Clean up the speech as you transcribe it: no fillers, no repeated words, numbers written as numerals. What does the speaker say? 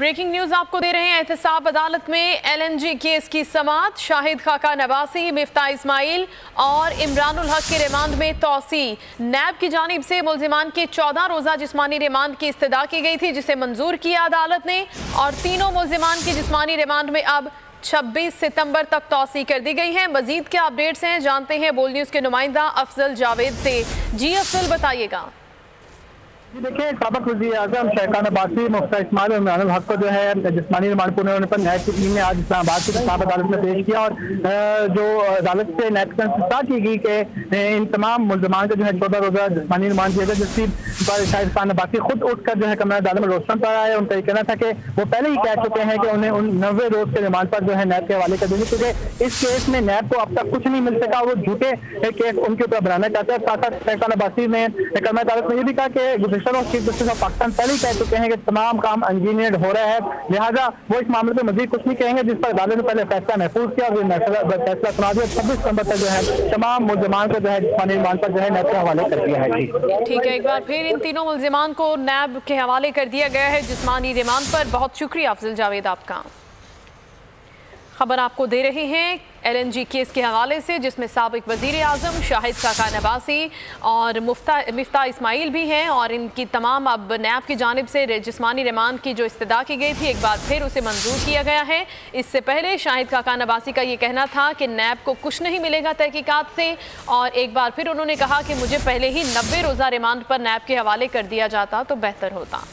Breaking news आपको दे रहे हैं। एहतसाब अदालत में LNG केस की समाअत। शाहिद खाका नवासी, मिफ्ता इस्माइल और इमरानुल हक के रिमांड में तौसी। नैब की जानिब से मुल्जिमान के 14 रोजा जिस्मानी रिमांड की इस्तदा की गई थी, जिसे मंजूर किया अदालत ने, और तीनों मुल्जिमान की जिस्मानी रिमांड में अब 26 सितंबर तक तौसी कर दी गई है। मजीद क्या अपडेट्स हैं जानते हैं बोल न्यूज के नुमाइंदा अफजल जावेद से। जी अफजल, बताइएगा। देखिए, साबिक वज़ीर आज़म शाहिद नवासी, मुफ्ता इस्माइल और इमरानुल हक को जो है जिस्मानी रिमांड पूरे होने पर न्याय की टीम ने आज इस्लामाबाद की एहतसाब अदालत में पेश किया। और जो अदालत से न्याय की संस्था की गई कि इन तमाम मुल्ज़मान को जो है 14 रोजा जिस्मानी रिमांड दिया गया, जिसकी पर शाहिद नवासी खुद उठकर जो है कमरा अदालत में रोस्टन पर आए। उनका ये कहना था कि वो पहले ही कह चुके हैं कि उन्हें उन 90 रोज के रिमांड पर जो है नैब के हवाले कर देंगे, क्योंकि इस केस में नैब को अब तक कुछ नहीं मिल सका। वो झूठे केस उनके ऊपर बनाना चाहते हैं। साथ साथ शाहिद नवासी ने कमरा अदालत में ये भी कहा कि गुज़िश्ता चीफ जस्टिस ऑफ पाकिस्तान पहले ही कह चुके हैं कि तमाम काम इंजीनियर्ड हो रहा है, लिहाजा वो इस मामले में मजीद कुछ नहीं कहेंगे, जिस पर अदालत ने पहले फैसला महफूज किया और फैसला सुना दिया। 26 सितंबर तक जो है तमाम मुल्जिमान को जो है जिस्मानी रिमांड पर जो है नैब के हवाले कर दिया है। जी ठीक है, एक बार फिर इन तीनों मुल्जिमान को नैब के हवाले कर दिया गया है जिस्मानी रिमांड पर। बहुत शुक्रिया अफजल जावेद आपका। खबर आपको दे रहे हैं LNG केस के हवाले से, जिसमें साबिक वजीर आज़म शाहिद खाका नवासी और मिफ्ता इस्माइल भी हैं, और इनकी तमाम अब नैब की जानिब से जिस्मानी रिमांड की जो इस्तदा की गई थी, एक बार फिर उसे मंजूर किया गया है। इससे पहले शाहिद खाका नवासी का ये कहना था कि नैब को कुछ नहीं मिलेगा तहकीकात से, और एक बार फिर उन्होंने कहा कि मुझे पहले ही 90 रोज़ा रिमांड पर नैब के हवाले कर दिया जाता तो बेहतर होता।